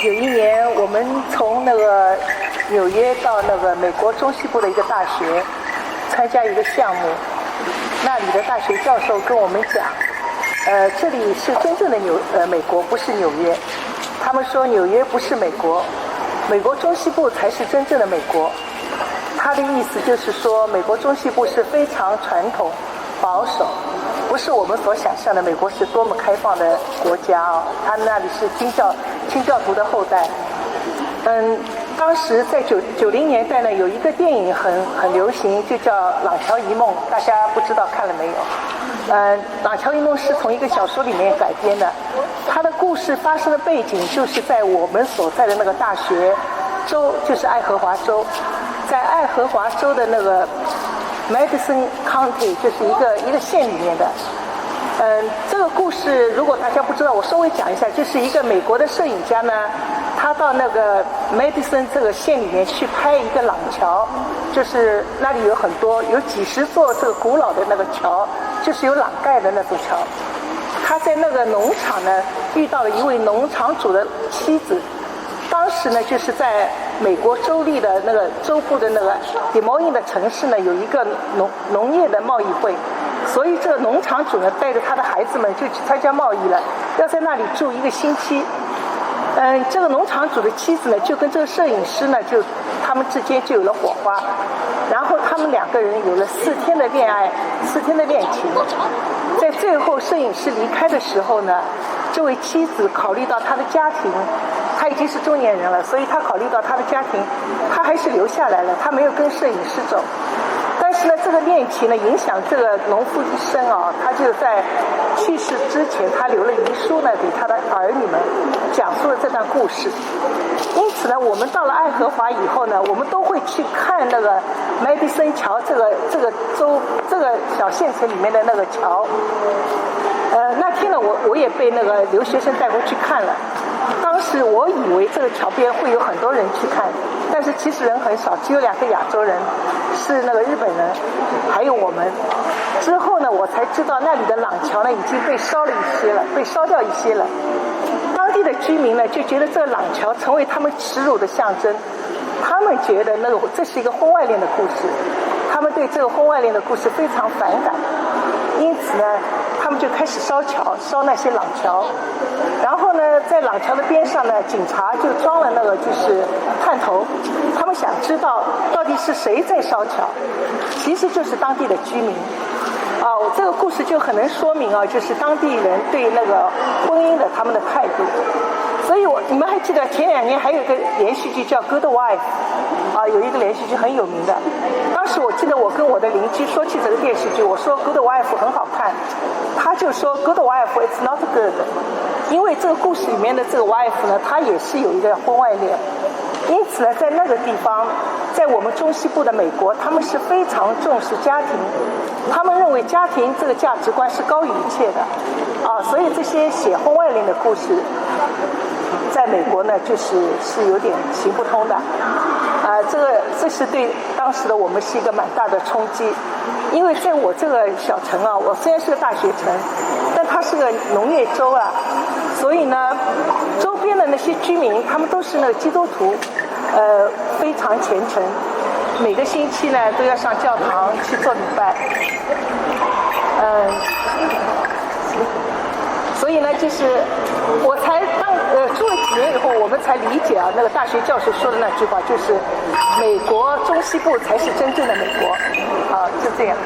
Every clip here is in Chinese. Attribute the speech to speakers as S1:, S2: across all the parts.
S1: 有一年我们从那个纽约到那个美国中西部的一个大学参加一个项目，那里的大学教授跟我们讲，这里是真正的美国，不是纽约。他们说纽约不是美国，美国中西部才是真正的美国。他的意思就是说，美国中西部是非常传统、保守，不是我们所想象的美国是多么开放的国家啊。他那里是清教徒的后代。当时在90年代呢，有一个电影很流行，就叫《廊桥遗梦》，大家不知道看了没有？《廊桥遗梦》是从一个小说里面改编的，它的故事发生的背景就是在我们所在的那个大学州，就是爱荷华州，在爱荷华州的那个 Madison County， 就是一个县里面的。这个故事如果大家不知道，我稍微讲一下，就是一个美国的摄影家呢，他到那个 Madison 这个县里面去拍一个廊桥，就是那里有几十座这个古老的那个桥，就是有廊盖的那座桥。他在那个农场呢遇到了一位农场主的妻子，当时呢就是在美国州立的那个州部的那个 Des Moines 的城市呢有一个农业的贸易会，所以这个农场主呢带着他的孩子们就去参加贸易了，要在那里住1个星期。这个农场主的妻子呢就跟这个摄影师呢他们之间就有了火花，然后他们2个人有了4天的恋爱，4天的恋情。在最后摄影师离开的时候呢，这位妻子考虑到他的家庭，他已经是中年人了，所以他考虑到他的家庭，他还是留下来了，他没有跟摄影师走。但是呢，这个恋情呢影响这个农妇一生啊，他就在去世之前，他留了遗书呢给他的儿女们，讲述了这段故事。因此呢，我们到了爱荷华以后呢，我们都会去看那个麦迪森桥这个州这个小县城里面的那个桥。那天呢，我也被那个留学生带过去看了。当时我以为这个桥边会有很多人去看，但是其实人很少，只有2个亚洲人，是那个日本人，还有我们。之后呢，我才知道那里的廊桥呢已经被烧掉一些了。当地的居民呢就觉得这个廊桥成为他们耻辱的象征，他们觉得这是一个婚外恋的故事，他们对这个婚外恋的故事非常反感，因此呢，他们就开始烧那些廊桥。然后呢，在廊桥的边上呢，警察就装了那个就是探头，他们想知道到底是谁在烧桥，其实就是当地的居民。这个故事就很能说明就是当地人对那个婚姻的他们的态度。所以你们还记得前2年还有一个连续剧叫《Good Wife》有一个连续剧很有名的。当时我记得我跟我的邻居说起这个电视剧，我说《Good Wife》很好看，他就说《Good Wife It's Not Good》，因为这个故事里面的这个 wife 呢，她也是有一个婚外恋。因此呢，在那个地方，在我们中西部的美国，他们是非常重视家庭，他们认为家庭这个价值观是高于一切的所以这些写婚外恋的故事在美国呢是有点行不通的这是对当时的我们是一个蛮大的冲击。因为在我这个小城我虽然是个大学城，但它是个农业州所以呢周边的那些居民他们都是那个基督徒，非常虔诚，每个星期呢都要上教堂去做礼拜。所以呢就是我才住了几年以后，我们才理解那个大学教授说的那句话，就是美国中西部才是真正的美国就这样。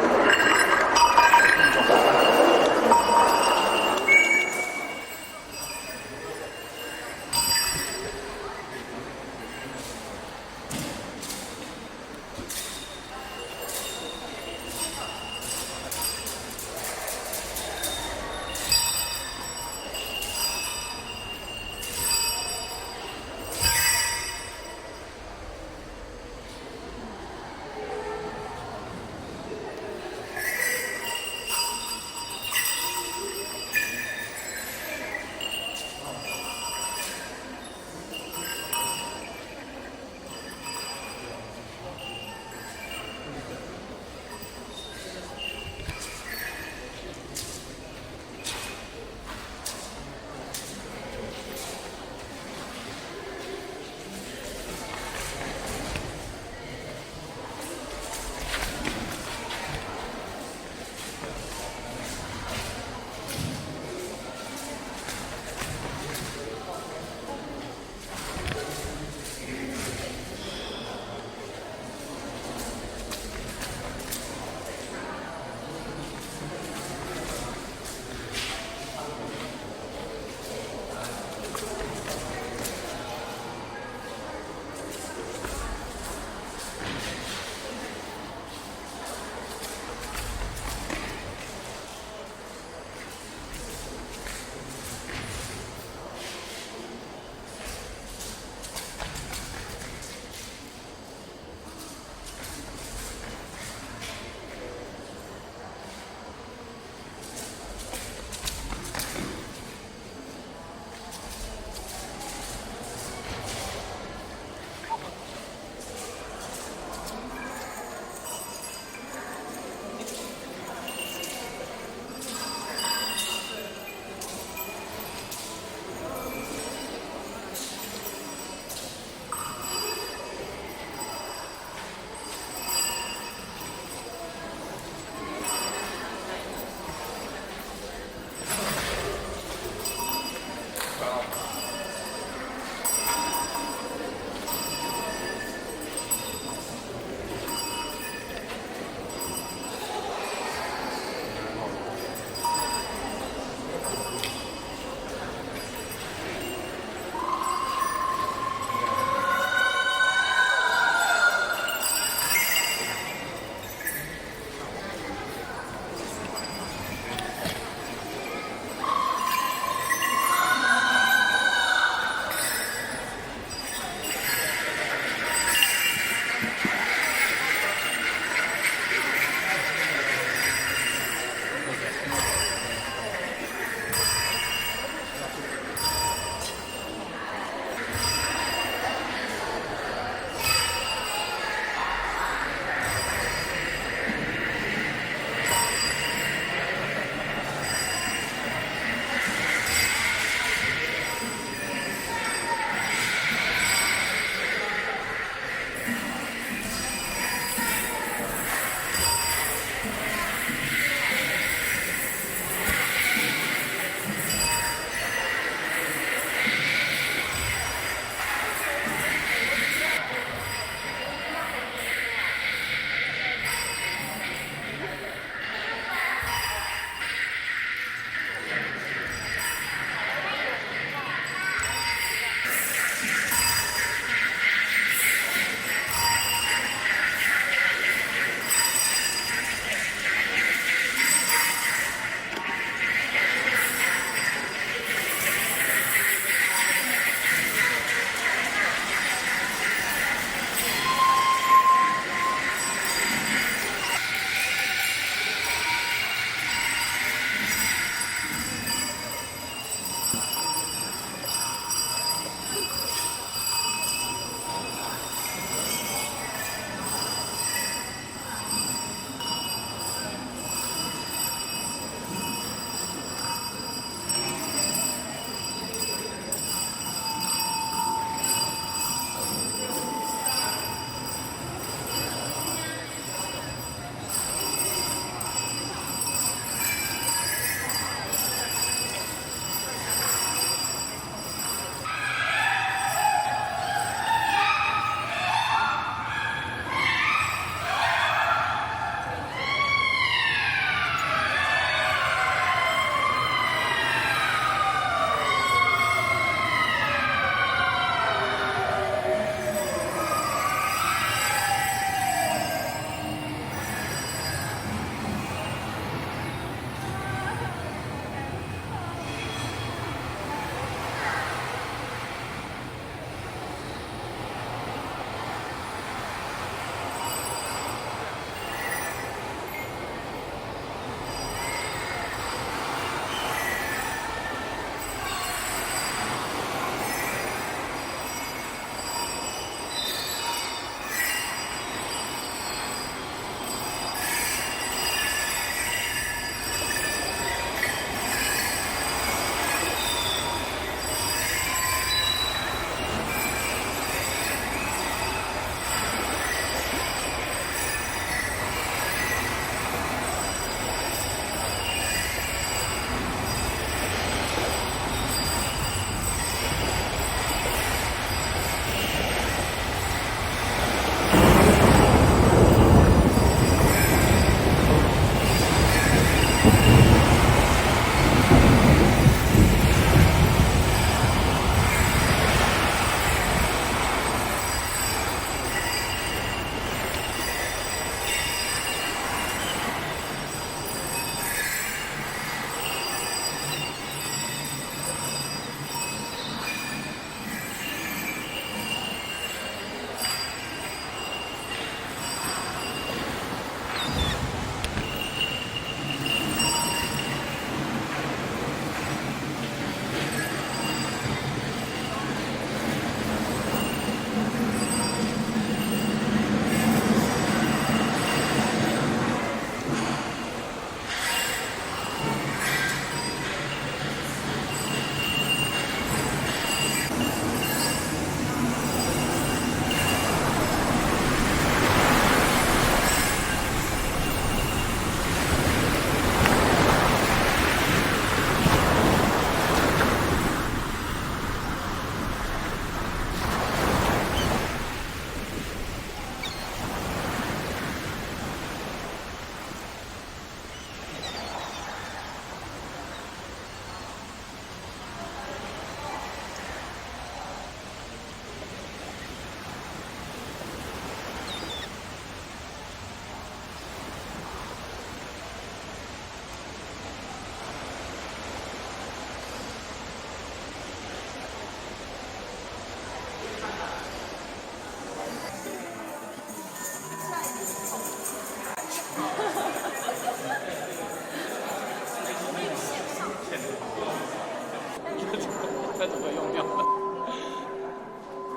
S2: 会用掉，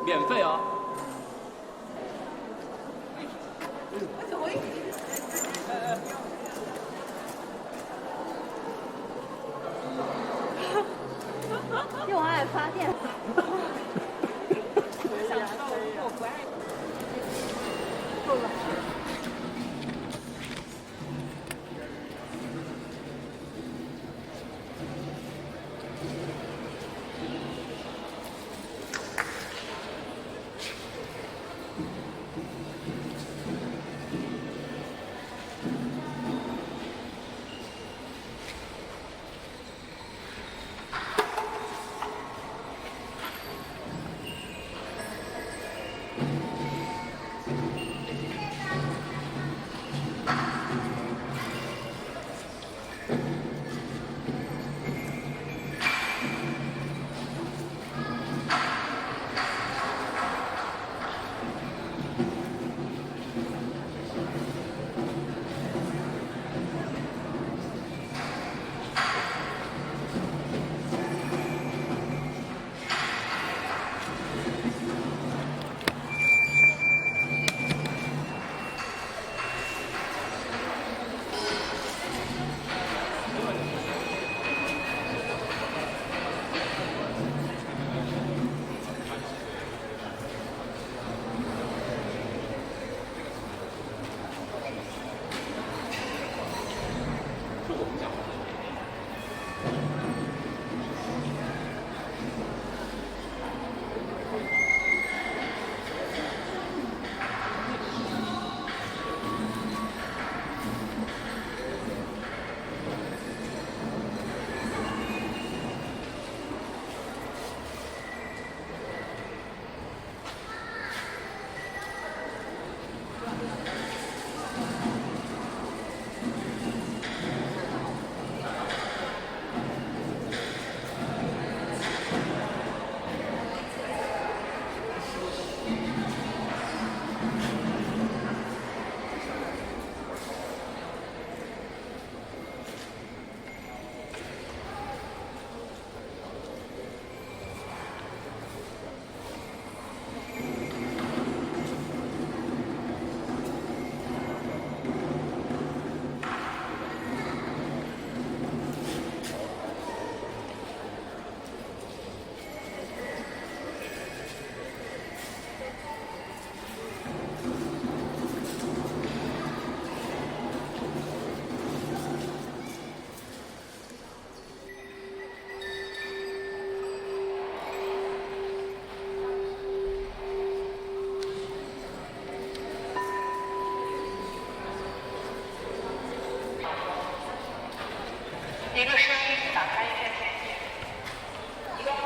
S2: 免费哦。
S3: 用爱发电。够了。
S4: 一个声音打开一片田野，一个画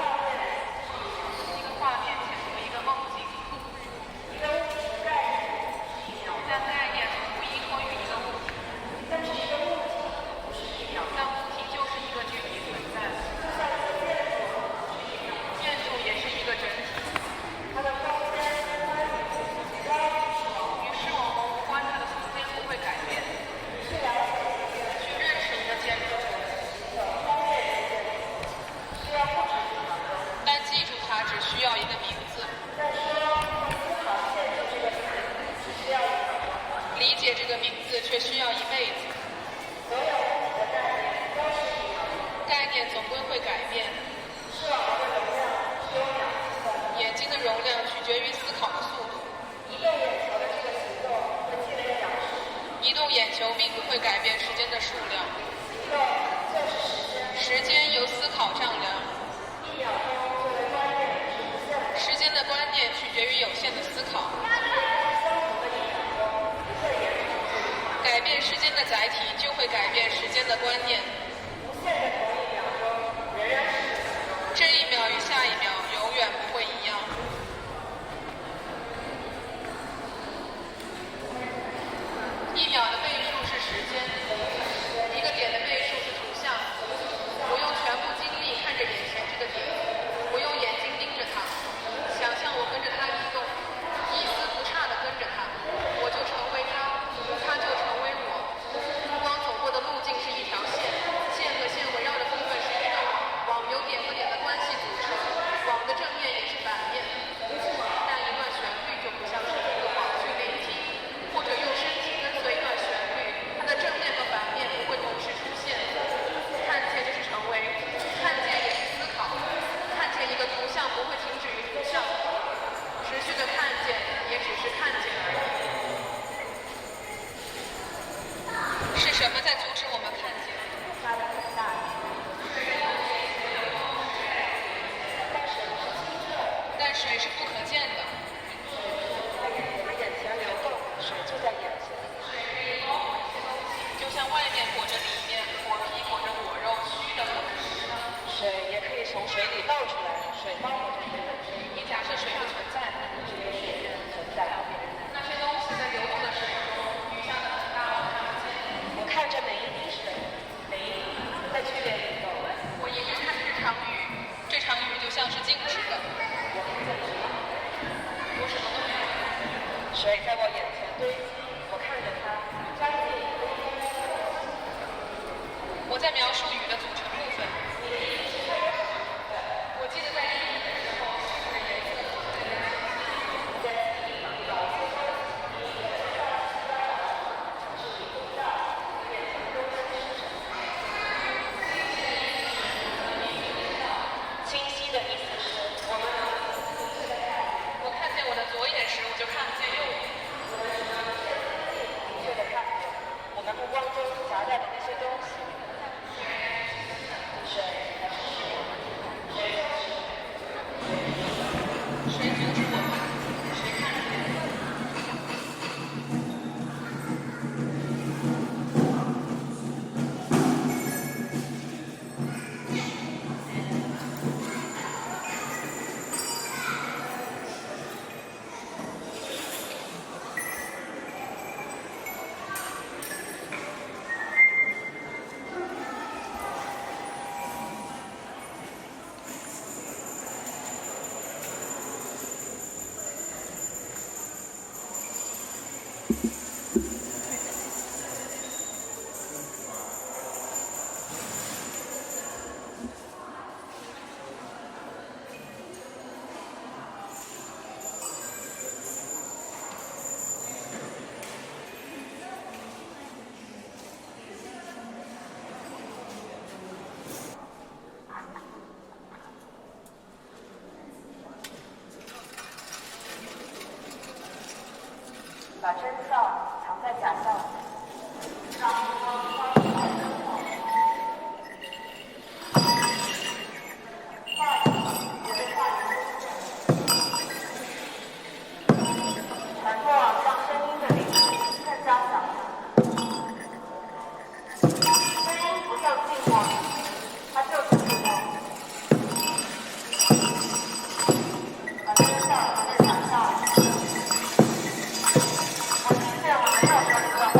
S4: 面潜伏一个梦境，一个物体的概念，将概念从依托于一个物体，但是一个物体不是一秒，但物体就是一个具体存在，就像一个建筑也是一个整体，它的空间与视网膜无关，它的空间不会改变，去认识一个建筑。但记住它只需要一个名字。理解这个名字却需要一辈子。概念总归会改变。眼睛的容量取决于思考的速度。移动眼球并不会改变时间的数量。时间由思考丈量。时间的观念取决于有限的思考。改变时间的载体就会改变时间的观念。这一秒与下一秒永远不会一样。一秒的倍数是时间，一个点的倍数是图像。我用全部精力看着眼前这个点，我用眼睛盯着它，想象我跟着它移动，一丝不差地跟着它，我就成为它，它就成为我。光走过的路径是一条线，线和线围绕着持续的看见，也只是看见而已。是什么在阻止我们看见？
S3: 下的很大雨，
S4: 但水是不可见的。
S3: 它眼前流动，水就在眼前。
S4: 就像外面裹着里面，果皮裹着果肉，虚的不能实的。
S3: 水也可以从水里倒出来，水包裹着水。
S4: 你假设水不存在，
S3: 存在。
S4: 那些东西在流动的水中，雨下的很大，我看不见。
S3: 我看着每一滴水，每一滴在剧烈运动。
S4: 我一直看这场雨，这场雨就像是静止的。我什么都没有。
S3: 水在我眼前堆积，我看着它将近堆积。
S4: 我在描述雨的组成部分。我记得在第一的时候，水的颜色
S3: 清晰的意思是，
S4: 我看见我的左眼时，我就看不见右眼。
S3: 明确的看见我们目光中夹带的那些东西。水还是水？
S4: 谁阻止我们？谁看着我们？
S3: 把真相藏在假象里。传播让声音的领域更加响亮。声音不像寂寞，它就是触动。把真相藏在假象里。我听见我没有说这个话。